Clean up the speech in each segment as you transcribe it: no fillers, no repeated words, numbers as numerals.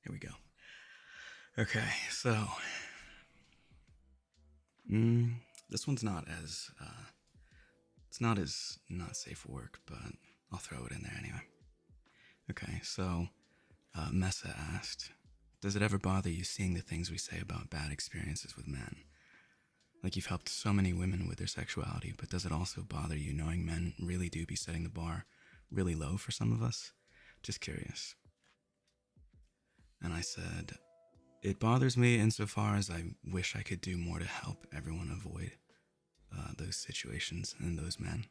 Here we go. Okay, so this one's not as it's not as not safe for work, but I'll throw it in there anyway. Okay, so Messa asked, does it ever bother you seeing the things we say about bad experiences with men? Like, you've helped so many women with their sexuality, but does it also bother you knowing men really do be setting the bar really low for some of us? Just curious. And I said, it bothers me insofar as I wish I could do more to help everyone avoid those situations and those men.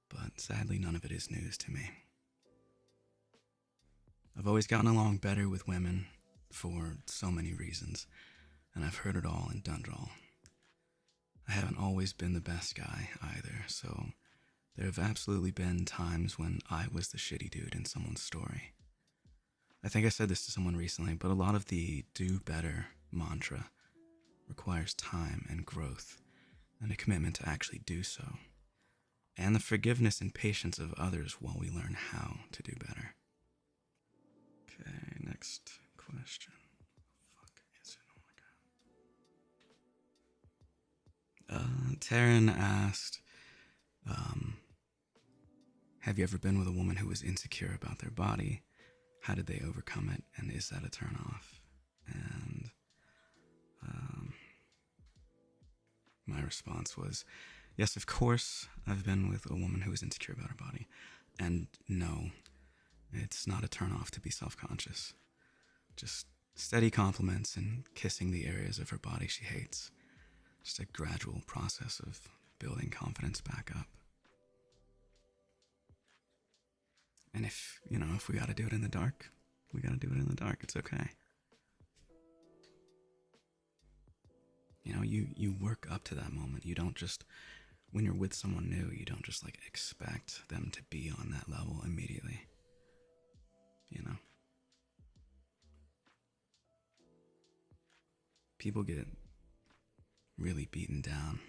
But sadly, none of it is news to me. I've always gotten along better with women for so many reasons, and I've heard it all and done it all. I haven't always been the best guy either, so there have absolutely been times when I was the shitty dude in someone's story. I think I said this to someone recently, but a lot of the do better mantra requires time and growth and a commitment to actually do so, and the forgiveness and patience of others while we learn how to do better. Okay, next question. Fuck is it? Oh my god. Taryn asked, have you ever been with a woman who was insecure about their body? How did they overcome it, and is that a turnoff? And my response was, yes, of course, I've been with a woman who was insecure about her body. And no, it's not a turnoff to be self-conscious. Just steady compliments and kissing the areas of her body she hates. Just a gradual process of building confidence back up. And if we gotta do it in the dark, we gotta do it in the dark. It's okay. You work up to that moment. You don't just, when you're with someone new, you don't just expect them to be on that level immediately. People get really beaten down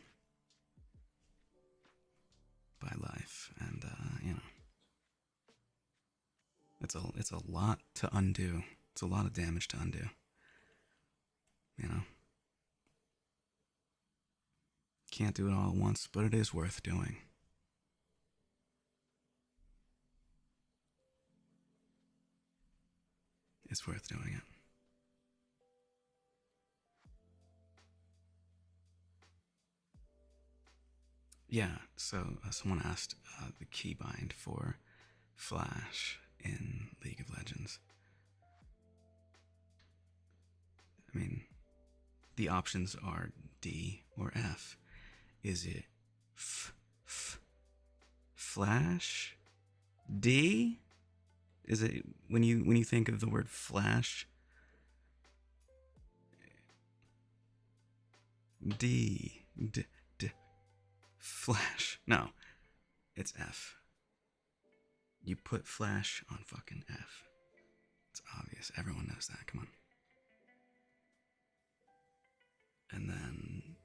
by life, and it's a lot to undo. It's a lot of damage to undo. Can't do it all at once, but it is worth doing. It's worth doing it. Yeah, so someone asked the keybind for Flash in League of Legends. I mean, the options are D or F. Is it Flash? D? Is it when you think of the word Flash? D. Flash. No, it's F. You put Flash on fucking F. It's obvious. Everyone knows that. Come on. And then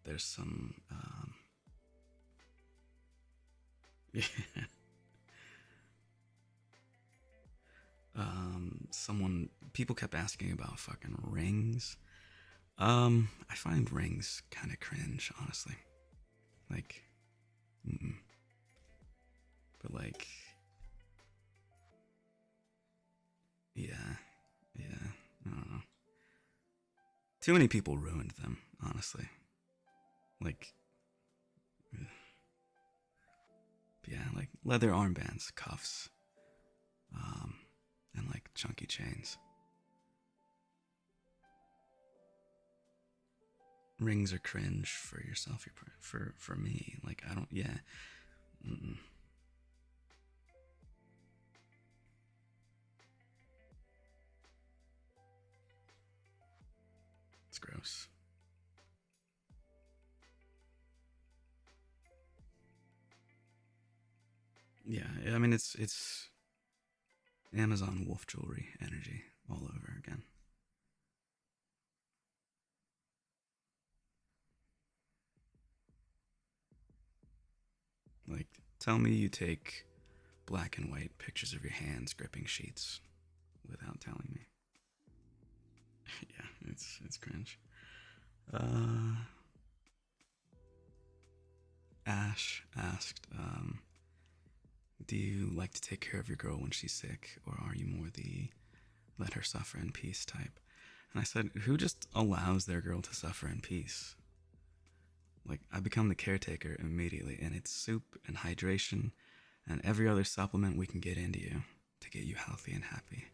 there's some. Yeah. People kept asking about fucking rings. I find rings kind of cringe, honestly. Like, but yeah, I don't know. Too many people ruined them, honestly. Like, yeah, like leather armbands, cuffs, and chunky chains. Rings are cringe for yourself. For me, I don't. Yeah. Mm-mm. It's gross. Yeah, I mean it's Amazon wolf jewelry energy all over again. Tell me you take black and white pictures of your hands gripping sheets. without telling me. Yeah, it's cringe. Ash asked, do you like to take care of your girl when she's sick, or are you more the let her suffer in peace type? And I said, who just allows their girl to suffer in peace? Like, I become the caretaker immediately, and it's soup and hydration and every other supplement we can get into you to get you healthy and happy.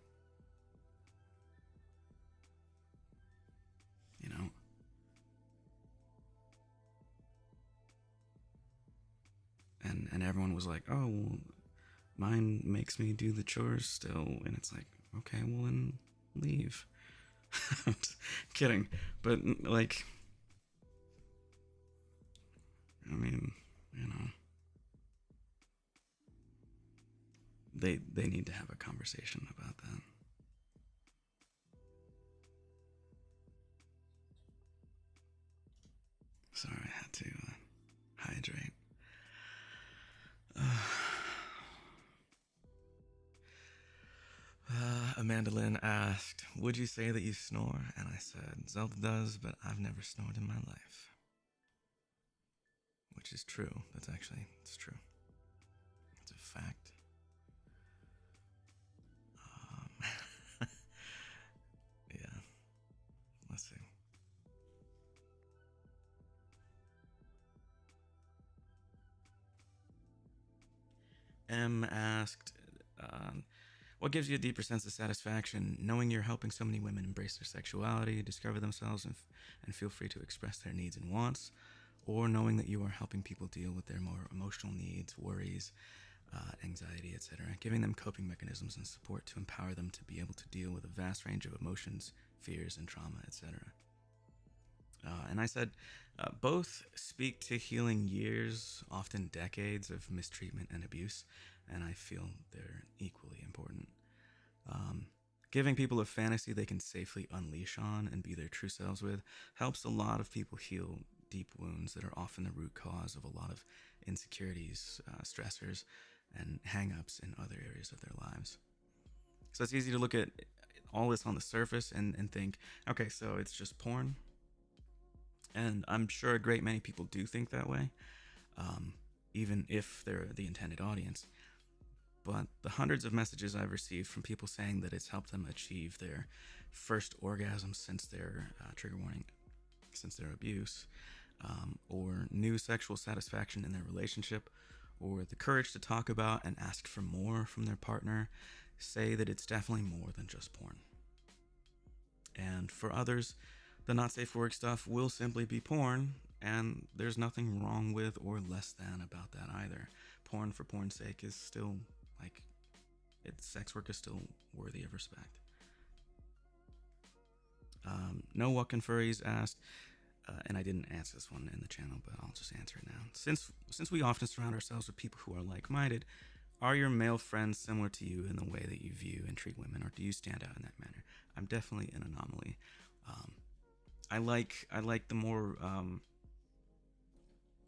You know? And everyone was like, oh, well, mine makes me do the chores still. And it's like, okay, well, then leave. I'm just kidding. But, like, I mean, you know, they need to have a conversation about that. Sorry, I had to hydrate. Amanda Lynn asked, would you say that you snore? And I said, Zelda does, but I've never snored in my life. Which is true. It's true. It's a fact. Yeah. Let's see. M asked, what gives you a deeper sense of satisfaction? Knowing you're helping so many women embrace their sexuality, discover themselves, and feel free to express their needs and wants, or knowing that you are helping people deal with their more emotional needs, worries, anxiety, etc., giving them coping mechanisms and support to empower them to be able to deal with a vast range of emotions, fears, and trauma, etc. And I said, both speak to healing years, often decades of mistreatment and abuse, and I feel they're equally important. Giving people a fantasy they can safely unleash on and be their true selves with helps a lot of people heal deep wounds that are often the root cause of a lot of insecurities, stressors, and hang-ups in other areas of their lives. So it's easy to look at all this on the surface and think, okay, so it's just porn. And I'm sure a great many people do think that way, even if they're the intended audience. But the hundreds of messages I've received from people saying that it's helped them achieve their first orgasm since their trigger warning, since their abuse, or new sexual satisfaction in their relationship, or the courage to talk about and ask for more from their partner, say that it's definitely more than just porn. And for others, the not safe for work stuff will simply be porn, and there's nothing wrong with or less than about that either. Porn for porn's sake is still, like, sex work is still worthy of respect. No Walkin' Furries asked, and I didn't answer this one in the channel, but I'll just answer it now. Since we often surround ourselves with people who are like-minded, are your male friends similar to you in the way that you view and treat women, or do you stand out in that manner? I'm definitely an anomaly. I like the more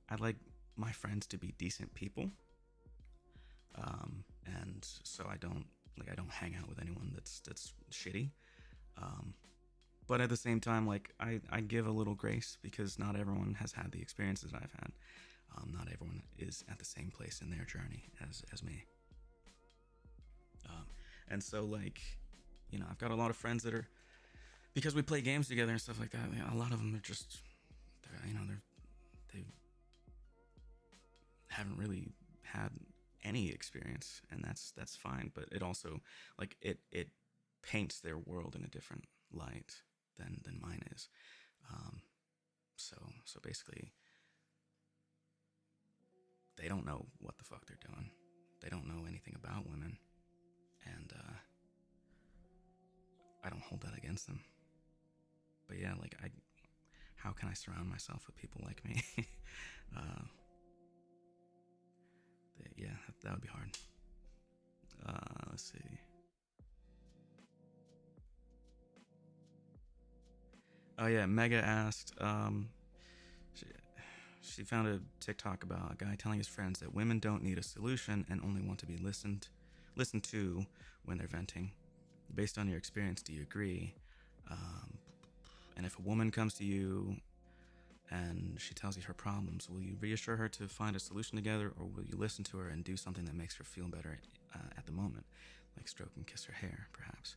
I like my friends to be decent people, and so I don't hang out with anyone that's shitty. But at the same time, like, I give a little grace because not everyone has had the experiences I've had. Not everyone is at the same place in their journey as me. And so, like, you know, I've got a lot of friends that are, because we play games together and stuff like that, a lot of them are just, they haven't really had any experience, and that's fine. But it also, like, it paints their world in a different light than mine is. So basically, they don't know what the fuck they're doing. They don't know anything about women, and I don't hold that against them. But yeah, like, how can I surround myself with people like me? Yeah, that would be hard. Let's see. Oh yeah, Mega asked. She found a TikTok about a guy telling his friends that women don't need a solution and only want to be listened to when they're venting. Based on your experience, do you agree? And if a woman comes to you and she tells you her problems, will you reassure her to find a solution together, or will you listen to her and do something that makes her feel better at the moment, like stroke and kiss her hair, perhaps?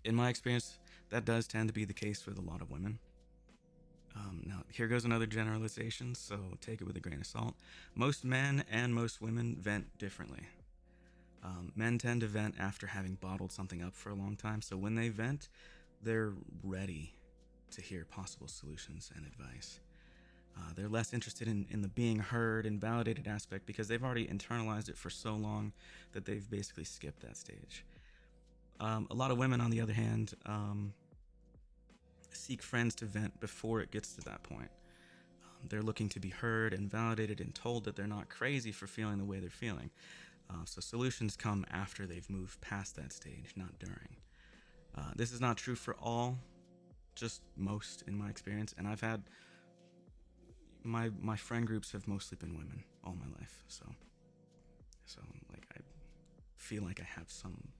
In my experience, that does tend to be the case with a lot of women. Now, here goes another generalization, so take it with a grain of salt. Most men and most women vent differently. Men tend to vent after having bottled something up for a long time, so when they vent, they're ready to hear possible solutions and advice. They're less interested in the being heard and validated aspect because they've already internalized it for so long that they've basically skipped that stage. A lot of women, on the other hand, seek friends to vent before it gets to that point. They're looking to be heard and validated and told that they're not crazy for feeling the way they're feeling. So solutions come after they've moved past that stage, not during. This is not true for all, just most in my experience. And I've had my friend groups have mostly been women all my life. So like I feel like I have some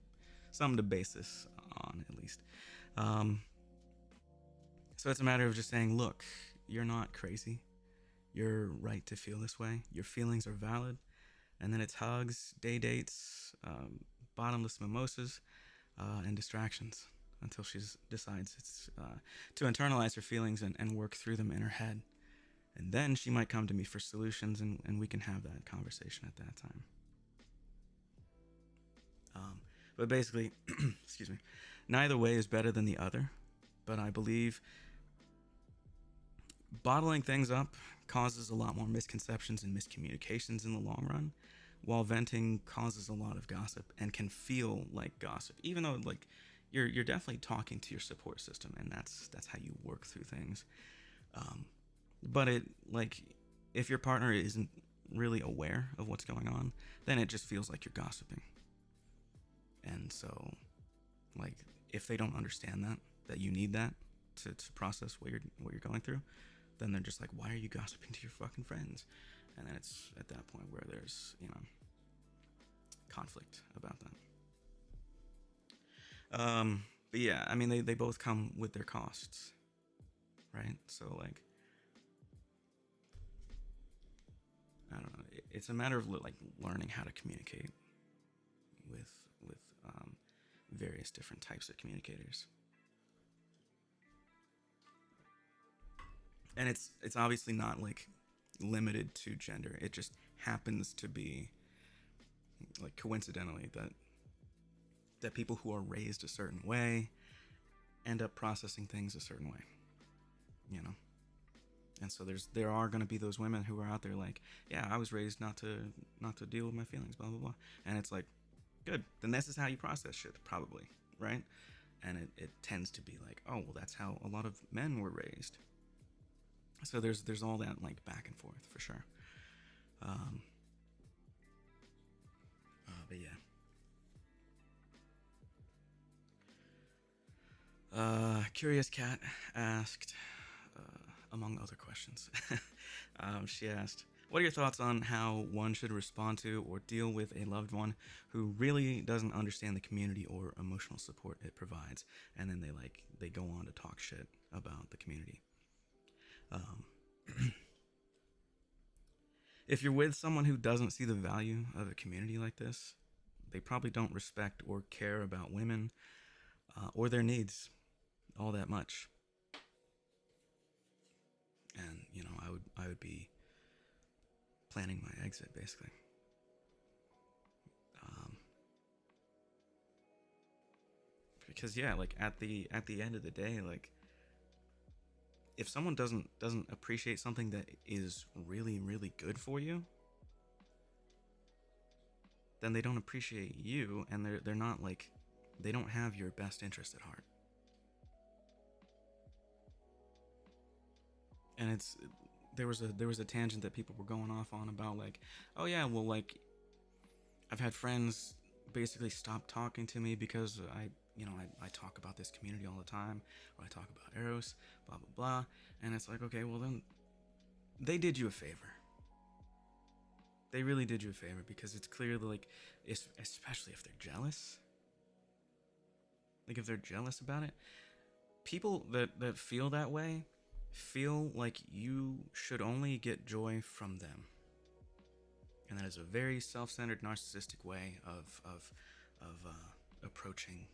to base this on, at least. So it's a matter of just saying, look, you're not crazy. You're right to feel this way. Your feelings are valid. And then it's hugs, day dates, bottomless mimosas, and distractions until she decides it's to internalize her feelings and work through them in her head. And then she might come to me for solutions, and we can have that conversation at that time. But basically, excuse me, neither way is better than the other. But I believe bottling things up causes a lot more misconceptions and miscommunications in the long run, while venting causes a lot of gossip and can feel like gossip, even though like you're definitely talking to your support system, and that's how you work through things. But it, like, if your partner isn't really aware of what's going on, then it just feels like you're gossiping. And so, like, if they don't understand that you need that to process what you're going through, then they're just like, why are you gossiping to your fucking friends? And then it's at that point where there's, conflict about that. But yeah, I mean, they both come with their costs, right? So, like, I don't know. It's a matter of like learning how to communicate with various different types of communicators. And it's obviously not like limited to gender. It just happens to be like coincidentally that people who are raised a certain way end up processing things a certain way, you know. And so there are going to be those women who are out there like, yeah, I was raised not to deal with my feelings, blah blah blah. And it's like, good, then this is how you process shit, probably, right? And it tends to be like, oh well, that's how a lot of men were raised. So there's all that like back and forth for sure. But yeah. Curious Cat asked, among other questions, she asked, what are your thoughts on how one should respond to or deal with a loved one who really doesn't understand the community or emotional support it provides? And then they go on to talk shit about the community. If you're with someone who doesn't see the value of a community like this, they probably don't respect or care about women or their needs all that much. And I would be planning my exit, basically. Because yeah, like at the end of the day, like if someone doesn't appreciate something that is really really good for you, then they don't appreciate you, and they're not like, they don't have your best interest at heart. And there was a tangent that people were going off on about like, oh yeah, well, like I've had friends basically stop talking to me because I talk about this community all the time, or I talk about eros, blah blah blah. And it's like, okay, well then they did you a favor. They really did you a favor, because it's clearly like, especially if they're jealous. Like if they're jealous about it, people that feel that way feel like you should only get joy from them, and that is a very self-centered, narcissistic way of approaching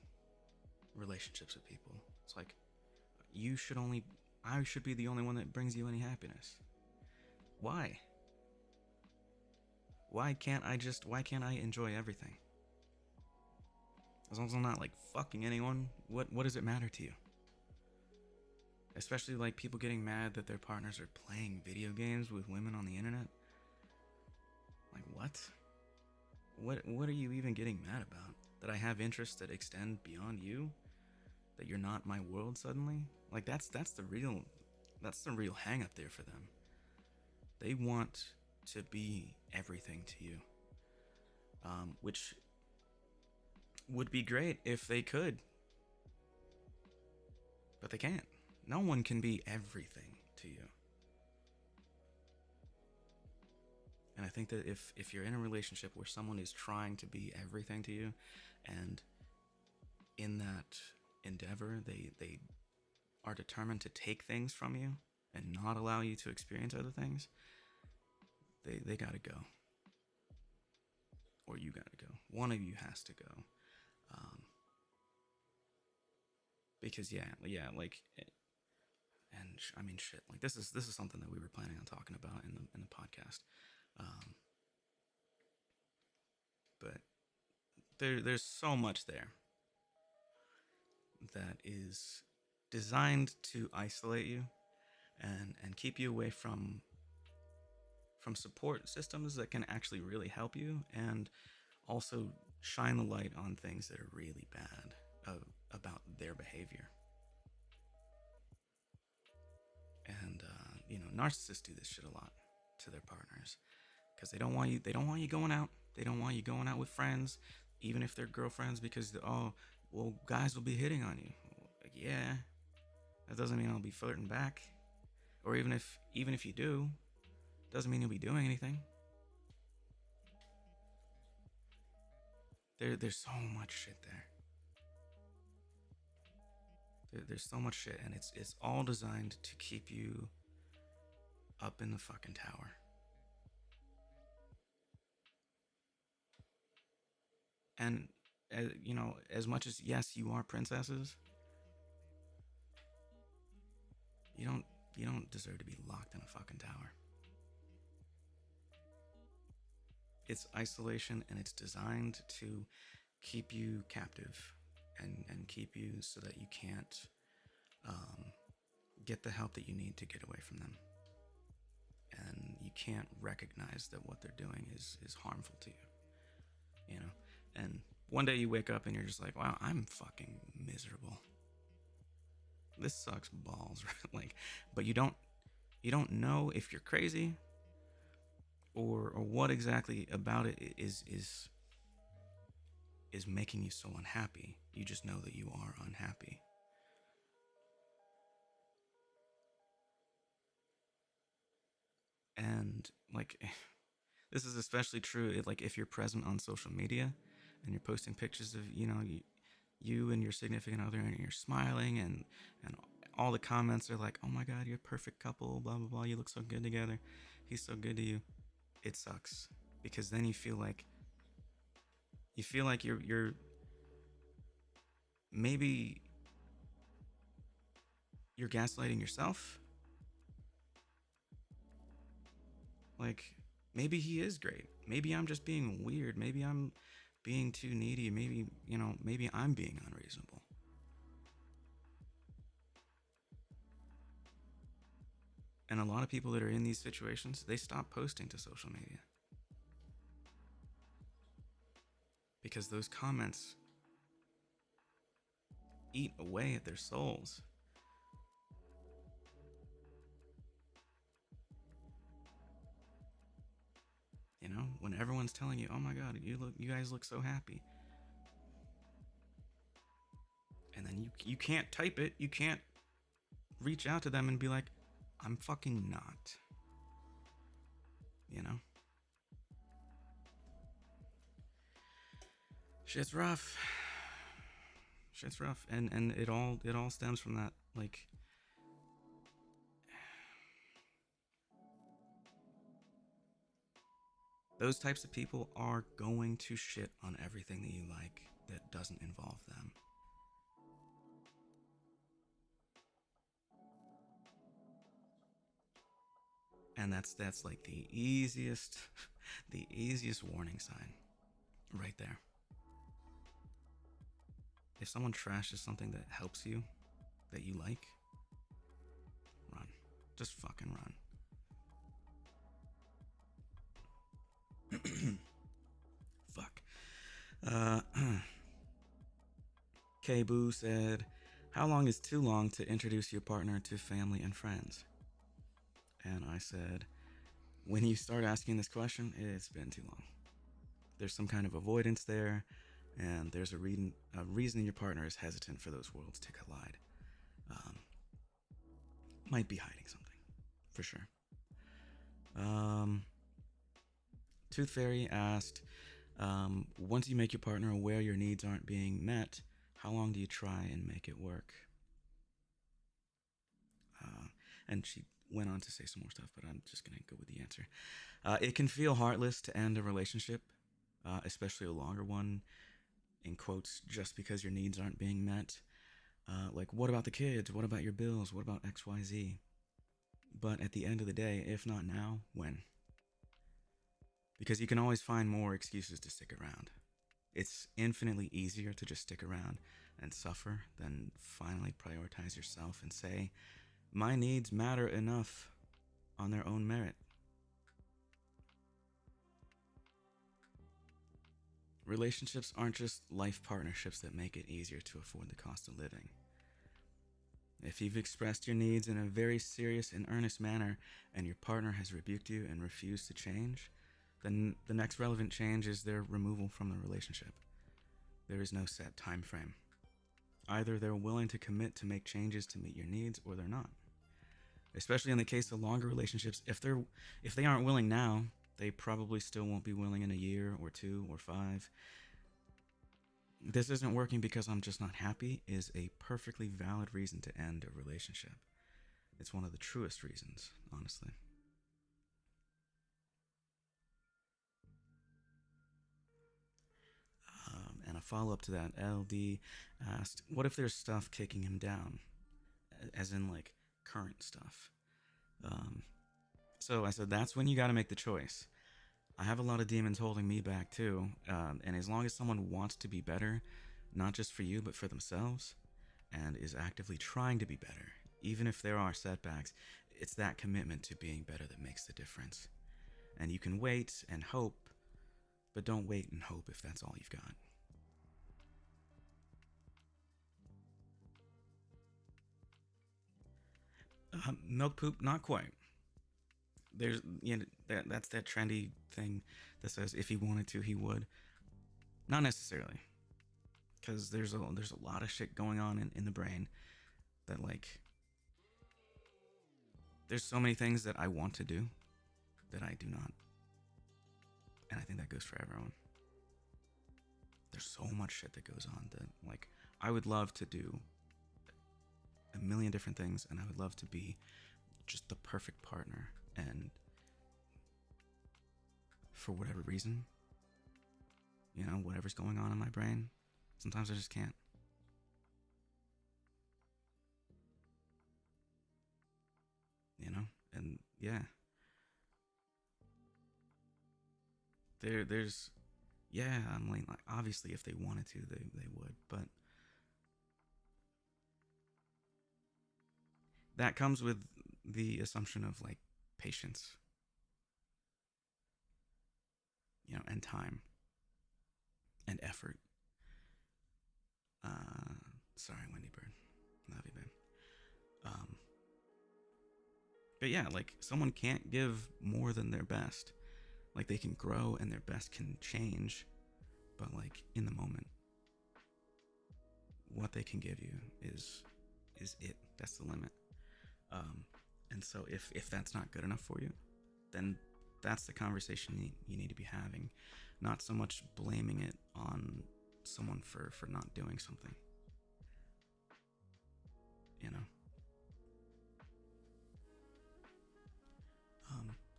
relationships with people. It's like, I should be the only one that brings you any happiness. Why? Why can't I enjoy everything? As long as I'm not like fucking anyone, what does it matter to you? Especially like people getting mad that their partners are playing video games with women on the internet. Like what? What are you even getting mad about? That I have interests that extend beyond you? That you're not my world suddenly? Like that's the real hang up there for them. They want to be everything to you. Which would be great if they could. But they can't. No one can be everything to you. And I think that if you're in a relationship where someone is trying to be everything to you, and in that endeavor they are determined to take things from you and not allow you to experience other things, they gotta go. Or you gotta go. One of you has to go. Because like, and I mean shit, like this is something that we were planning on talking about in the podcast. But there's so much there that is designed to isolate you and keep you away from support systems that can actually really help you, and also shine the light on things that are really bad about their behavior. And narcissists do this shit a lot to their partners, because they don't want you going out. They don't want you going out with friends, even if they're girlfriends, because guys will be hitting on you. Like, yeah, that doesn't mean I'll be flirting back. Or even if you do, doesn't mean you'll be doing anything. There's so much shit there. There's so much shit, and it's all designed to keep you up in the fucking tower. And as much as, yes, you are princesses, you don't deserve to be locked in a fucking tower. It's isolation, and it's designed to keep you captive and keep you so that you can't get the help that you need to get away from them. And you can't recognize that what they're doing is harmful to you. And one day you wake up and you're just like, wow, I'm fucking miserable. This sucks balls, right? Like, but you don't know if you're crazy or what exactly about it is making you so unhappy. You just know that you are unhappy. And like, this is especially true like if you're present on social media and you're posting pictures of you and your significant other, and you're smiling, and all the comments are like, oh my god, you're a perfect couple, blah blah blah, you look so good together, he's so good to you. It sucks, because then you feel like you're maybe you're gaslighting yourself. Like, maybe he is great. Maybe I'm just being weird. Maybe I'm being too needy. Maybe I'm being unreasonable. And a lot of people that are in these situations, they stop posting to social media, because those comments eat away at their souls. When everyone's telling you, oh my god, you guys look so happy, and then you can't type it, you can't reach out to them and be like, I'm fucking not. Shit's rough. Shit's rough, and it all stems from that, like, those types of people are going to shit on everything that you like that doesn't involve them. And that's like the easiest the easiest warning sign right there. If someone trashes something that helps you, that you like, run. Just fucking run. Fuck. K Boo said, how long is too long to introduce your partner to family and friends? And I said, when you start asking this question, it's been too long. There's some kind of avoidance there, and there's a reason your partner is hesitant for those worlds to collide. Might be hiding something, for sure. Tooth Fairy asked, once you make your partner aware your needs aren't being met, how long do you try and make it work? And she went on to say some more stuff, but I'm just going to go with the answer. It can feel heartless to end a relationship, especially a longer one, in quotes, just because your needs aren't being met. Like, what about the kids? What about your bills? What about XYZ? But at the end of the day, if not now, when? Because you can always find more excuses to stick around. It's infinitely easier to just stick around and suffer than finally prioritize yourself and say, my needs matter enough on their own merit. Relationships aren't just life partnerships that make it easier to afford the cost of living. If you've expressed your needs in a very serious and earnest manner and your partner has rebuked you and refused to change, then the next relevant change is their removal from the relationship. There is no set time frame. Either they're willing to commit to make changes to meet your needs, or they're not. Especially in the case of longer relationships, if they aren't willing now, they probably still won't be willing in a year or 2 or 5. This isn't working because I'm just not happy is a perfectly valid reason to end a relationship. It's one of the truest reasons, honestly. And a follow-up to that, LD asked, what if there's stuff kicking him down? As in, like, current stuff. So I said, that's when you got to make the choice. I have a lot of demons holding me back too, and as long as someone wants to be better, not just for you but for themselves, and is actively trying to be better, even if there are setbacks, it's that commitment to being better that makes the difference. And you can wait and hope, but don't wait and hope if that's all you've got. Milk poop, not quite. There's, that's that trendy thing that says if he wanted to, he would. Not necessarily, because there's a lot of shit going on in the brain that, like, there's so many things that I want to do that I do not, and I think that goes for everyone. There's so much shit that goes on that, like, I would love to do a million different things, and I would love to be just the perfect partner, and for whatever reason, whatever's going on in my brain, sometimes I just can't. And yeah, there's yeah, I'm like obviously if they wanted to, they would, but that comes with the assumption of, like, patience, and time and effort. Sorry, Wendy Bird, love you, babe. But yeah, like, someone can't give more than their best. Like, they can grow and their best can change, but, like, in the moment, what they can give you is it. That's the limit. And so if that's not good enough for you, then that's the conversation you need to be having. Not so much blaming it on someone for not doing something. You know,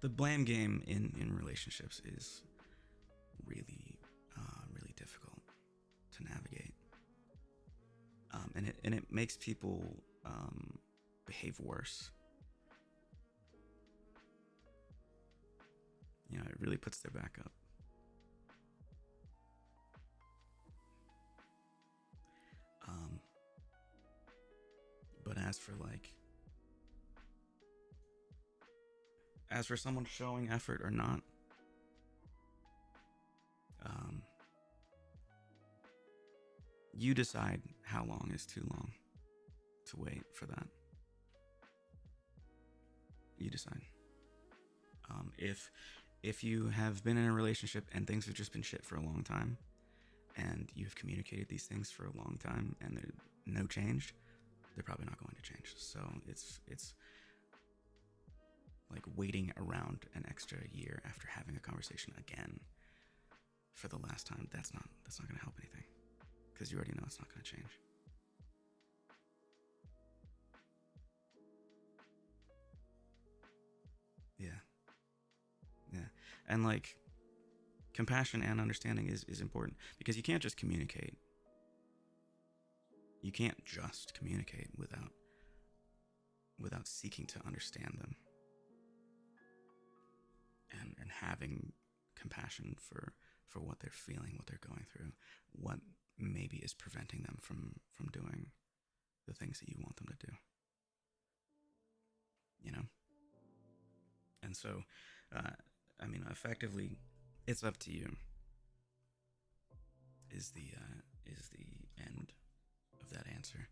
the blame game in relationships is really really difficult to navigate, and it makes people behave worse. You know, it really puts their back up. But as for someone showing effort or not, you decide how long is too long to wait for that. You decide. If you have been in a relationship and things have just been shit for a long time, and you've communicated these things for a long time and there's no change, they're probably not going to change. So it's like waiting around an extra year after having a conversation again for the last time. That's not going to help anything, because you already know it's not going to change. Yeah. And like, compassion and understanding is important, because you can't just communicate. You can't just communicate without seeking to understand them and having compassion for what they're feeling, what they're going through, what maybe is preventing them from doing the things that you want them to do. You know? And so, effectively, it's up to you. Is the end of that answer?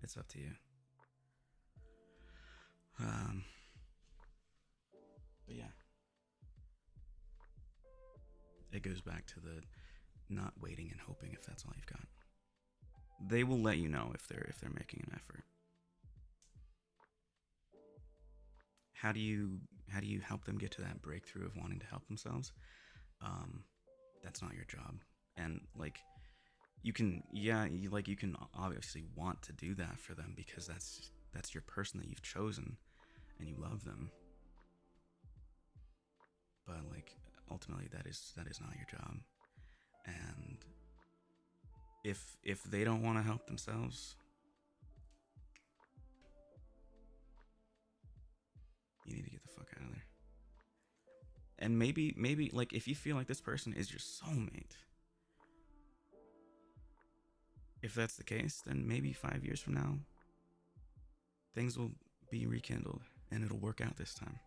It's up to you. But yeah, it goes back to the not waiting and hoping. If that's all you've got, they will let you know if they're making an effort. How do you help them get to that breakthrough of wanting to help themselves? That's not your job. And like, you can obviously want to do that for them, because that's your person that you've chosen and you love them. But like, ultimately, that is not your job. And if they don't want to help themselves, you need to get the fuck out of there. And maybe like, if you feel like this person is your soulmate, if that's the case, then maybe 5 years from now, things will be rekindled and it'll work out this time.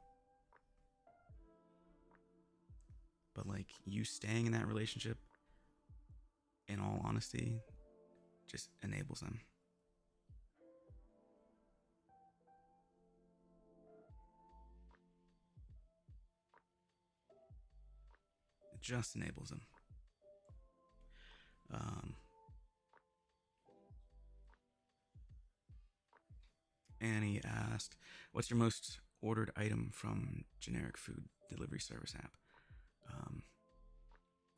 But like, you staying in that relationship, in all honesty, just enables them. It just enables them. Annie asked, what's your most ordered item from generic food delivery service app?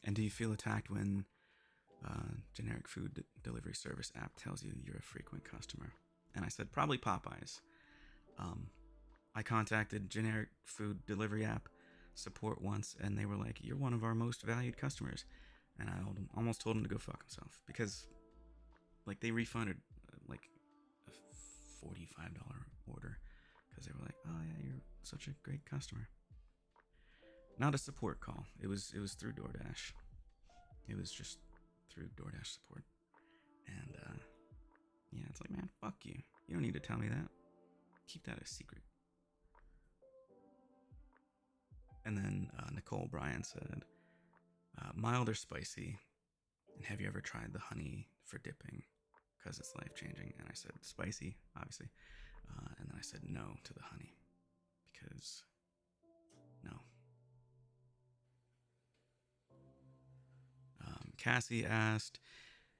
And do you feel attacked when generic food delivery service app tells you you're a frequent customer? And I said, probably Popeyes. I contacted generic food delivery app support once, and they were like, you're one of our most valued customers. And I almost told him to go fuck himself, because like, they refunded like a $45 order, because they were like, oh yeah, you're such a great customer. Not a support call. It was through DoorDash. It was just through DoorDash support. And yeah, it's like, man, fuck you. You don't need to tell me that. Keep that a secret. And then Nicole Bryan said, mild or spicy? And have you ever tried the honey for dipping? Because it's life-changing. And I said, spicy, obviously. And then I said no to the honey, because no. Cassie asked,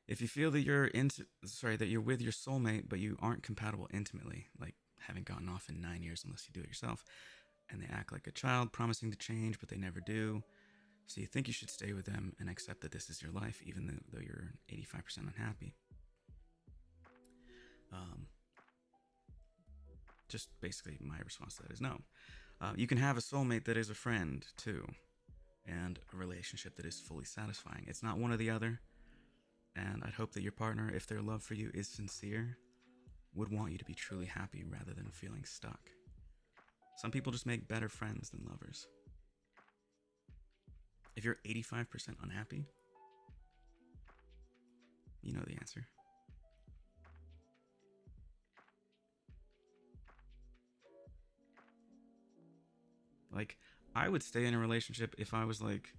if you feel that you're with your soulmate, but you aren't compatible intimately, like haven't gotten off in 9 years unless you do it yourself, and they act like a child, promising to change, but they never do, So you think you should stay with them and accept that this is your life, even though you're 85% unhappy. Just basically my response to that is no. You can have a soulmate that is a friend too, and a relationship that is fully satisfying. It's not one or the other. And I'd hope that your partner, if their love for you is sincere, would want you to be truly happy rather than feeling stuck. Some people just make better friends than lovers. If you're 85% unhappy, you know the answer. Like, I would stay in a relationship if I was like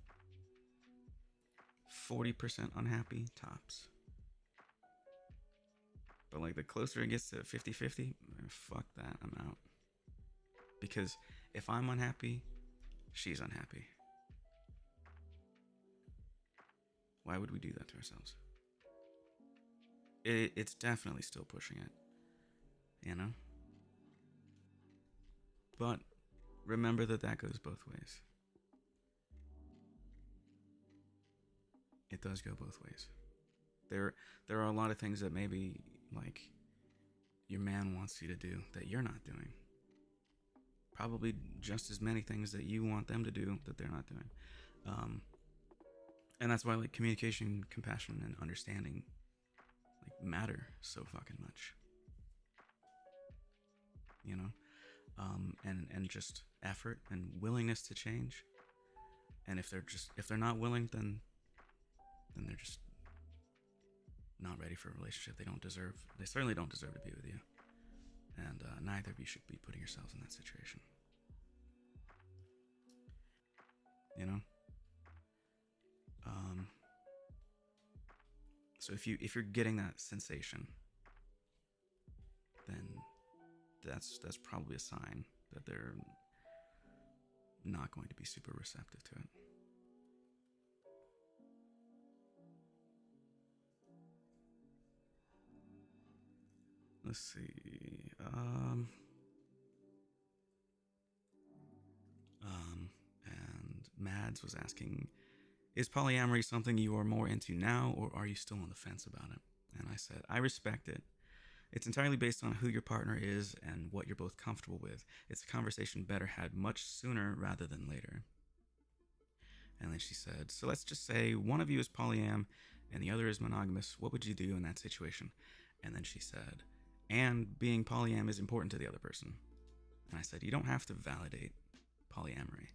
40% unhappy, tops. But like the closer it gets to 50-50, fuck that, I'm out. Because if I'm unhappy, she's unhappy. Why would we do that to ourselves? It's definitely still pushing it, you know? But remember that goes both ways. It does go both ways. There are a lot of things that maybe like your man wants you to do that you're not doing. Probably just as many things that you want them to do that they're not doing. And that's why like communication, compassion, and understanding like matter so fucking much. You know? And just effort and willingness to change. And if they're not willing, then they're just not ready for a relationship. They certainly don't deserve to be with you. And neither of you should be putting yourselves in that situation. You know? So if you're getting that sensation, then that's probably a sign that they're not going to be super receptive to it. Let's see. And Mads was asking, is polyamory something you are more into now, or are you still on the fence about it? And I said, I respect it. It's entirely based on who your partner is and what you're both comfortable with. It's a conversation better had much sooner rather than later. And then she said, so let's just say one of you is polyam and the other is monogamous. What would you do in that situation? And then she said, and being polyam is important to the other person. And I said, you don't have to validate polyamory.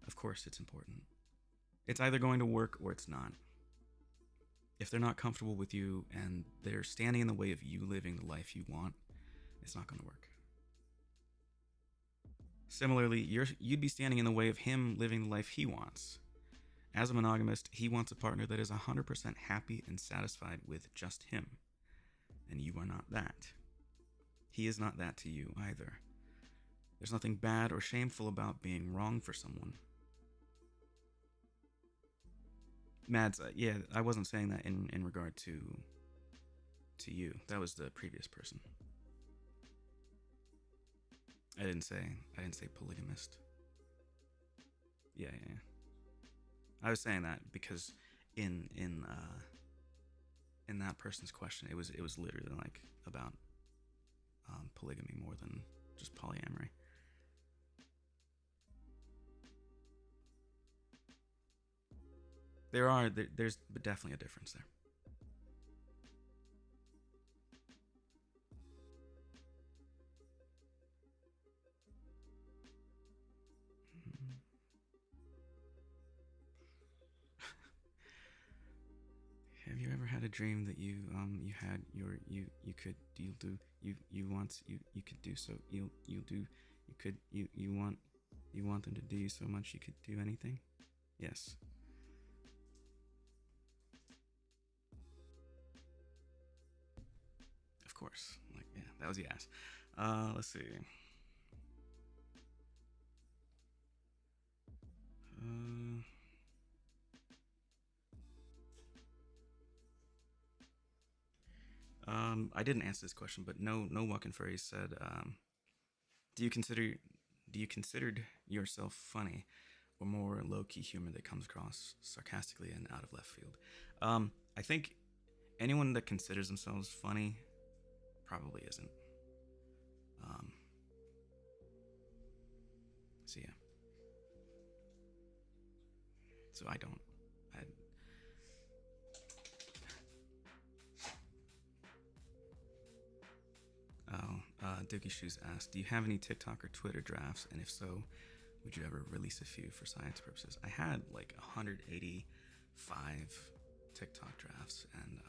Of course it's important. It's either going to work or it's not. If they're not comfortable with you and they're standing in the way of you living the life you want, it's not going to work. Similarly, you'd be standing in the way of him living the life he wants. As a monogamist, he wants a partner that is 100% happy and satisfied with just him. And you are not that. He is not that to you either. There's nothing bad or shameful about being wrong for someone. Mads, yeah, I wasn't saying that in regard to you. That was the previous person. I didn't say polygamist. Yeah. I was saying that because in that person's question, it was literally like about polygamy more than just polyamory. There's definitely a difference there. Have you ever had a dream that you had your you could you'll do you want you could do so you'll do you could you want them to do you so much you could do anything? Yes. Of course. Like, yeah, that was yes. Let's see. I didn't answer this question, but no walking furry said, do you consider yourself funny? or more low-key humor that comes across sarcastically and out of left field? I think anyone that considers themselves funny probably isn't. So yeah. So I don't. Dookie Shoes asked, do you have any TikTok or Twitter drafts? And if so, would you ever release a few for science purposes? I had like 185 TikTok drafts, and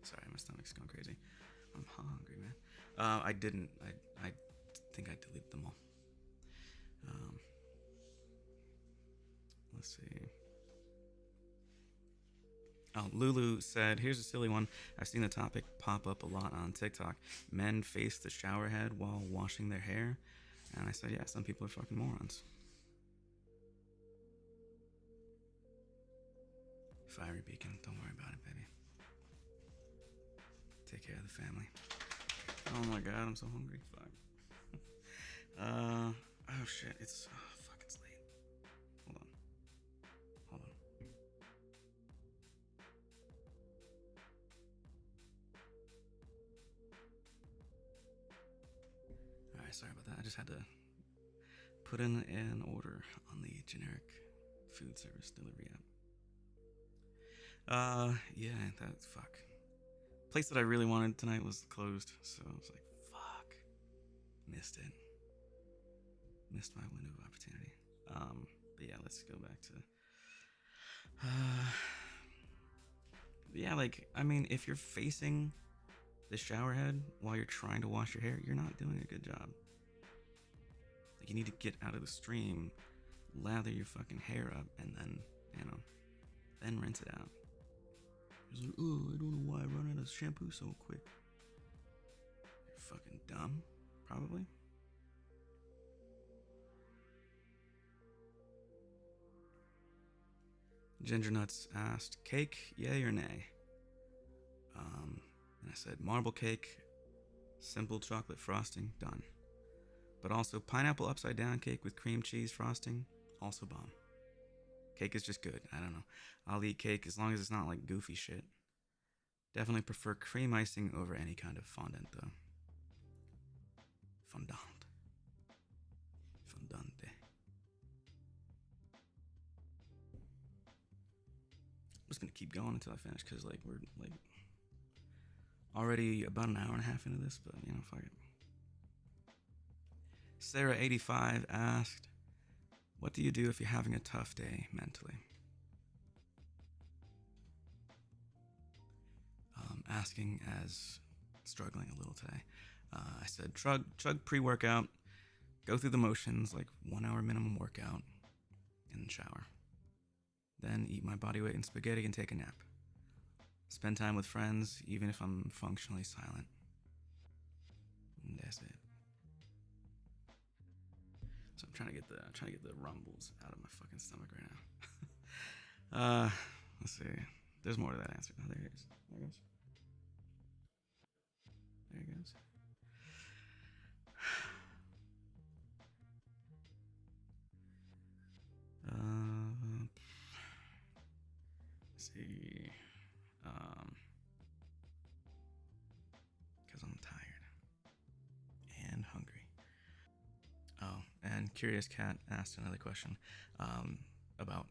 sorry, my stomach's going crazy. I'm hungry, man. I didn't. I think I deleted them all. Let's see. Oh, Lulu said, here's a silly one. I've seen the topic pop up a lot on TikTok. Men face the shower head while washing their hair. And I said, yeah, some people are fucking morons. Fiery Beacon, don't worry about it, baby. Take care of the family. Oh my god, I'm so hungry. Fuck. Oh shit, it's late. Hold on. Alright, sorry about that. I just had to put in an order on the generic food service delivery app. Yeah, that's fuck. Place that I really wanted tonight was closed, so I was like, fuck. Missed it. Missed my window of opportunity. But yeah, let's go back to yeah, like, I mean, if you're facing the shower head while you're trying to wash your hair, you're not doing a good job. Like, you need to get out of the stream, lather your fucking hair up, and then, then rinse it out. He's like, oh, I don't know why I run out of shampoo so quick. You're fucking dumb, probably. Ginger Nuts asked, cake, yay or nay? And I said, marble cake, simple chocolate frosting, done. But also pineapple upside down cake with cream cheese frosting, also bomb. Cake is just good, I don't know. I'll eat cake as long as it's not like goofy shit. Definitely prefer cream icing over any kind of fondant though. Fondant. Fondante. I'm just gonna keep going until I finish, because like we're like already about an hour and a half into this, but fuck it. Sarah85 asked, what do you do if you're having a tough day mentally? Asking as struggling a little today. I said, chug pre-workout, go through the motions, like 1 hour minimum workout, and then shower. Then eat my body weight in spaghetti and take a nap. Spend time with friends, even if I'm functionally silent. And that's it. So I'm trying to get the rumbles out of my fucking stomach right now. Let's see. There's more to that answer. Oh, there it is. There it goes. There it goes. Let's see. Because I'm tired and hungry. Oh, and Curious Cat asked another question about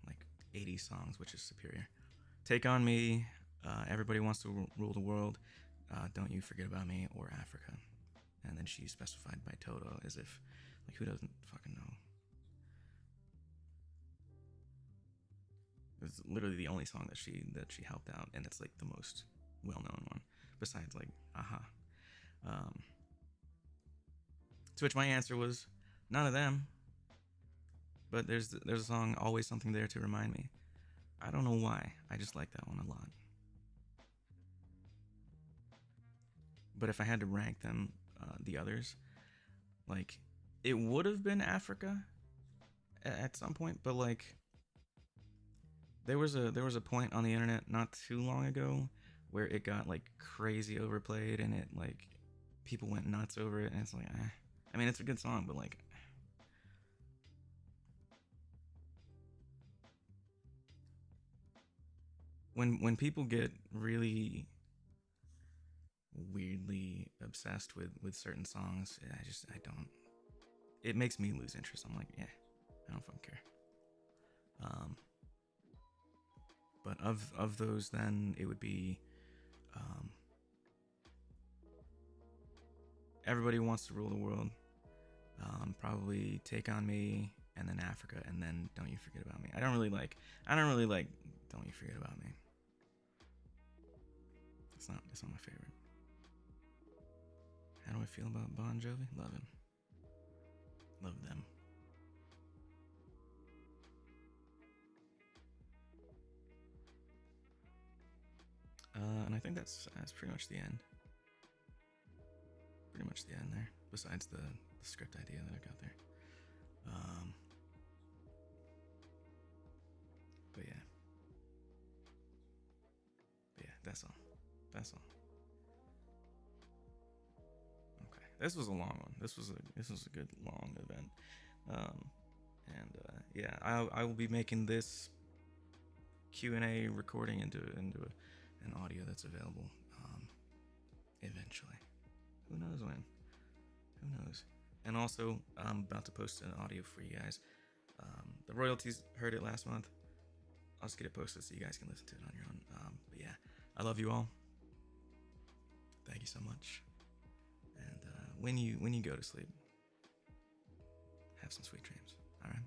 like 80s songs, which is superior. Take on Me, Everybody Wants to Rule the World, Don't You Forget About Me, or Africa. And then she specified by Toto, as if, like, who doesn't fucking know? It's literally the only song that she helped out, and it's like the most well-known one, besides like Aha. To which my answer was none of them. But there's a song, Always Something There to Remind Me. I don't know why. I just like that one a lot. But if I had to rank them, the others, like, it would have been Africa at some point, but like there was a point on the internet not too long ago where it got like crazy overplayed, and it like people went nuts over it, and it's like I mean, it's a good song, but like when people get really weirdly obsessed with certain songs, I don't. It makes me lose interest. I'm like, yeah, I don't fucking care. But of those, then it would be Everybody Wants to Rule the World, probably Take on Me, and then Africa, and then Don't You Forget About Me. I don't really like Don't You Forget About Me. It's not my favorite. How do I feel about Bon Jovi? Love him. Love them. And I think that's pretty much the end. Pretty much the end there. Besides the script idea that I got there. But yeah. That's all. That's all. Okay. This was a long one. This was a good long event. Yeah, I will be making this Q&A recording into an audio that's available eventually. Who knows when? Who knows? And also, I'm about to post an audio for you guys. The royalties heard it last month. I'll just get it posted so you guys can listen to it on your own. But yeah, I love you all. Thank you so much. And when you go to sleep, have some sweet dreams. All right.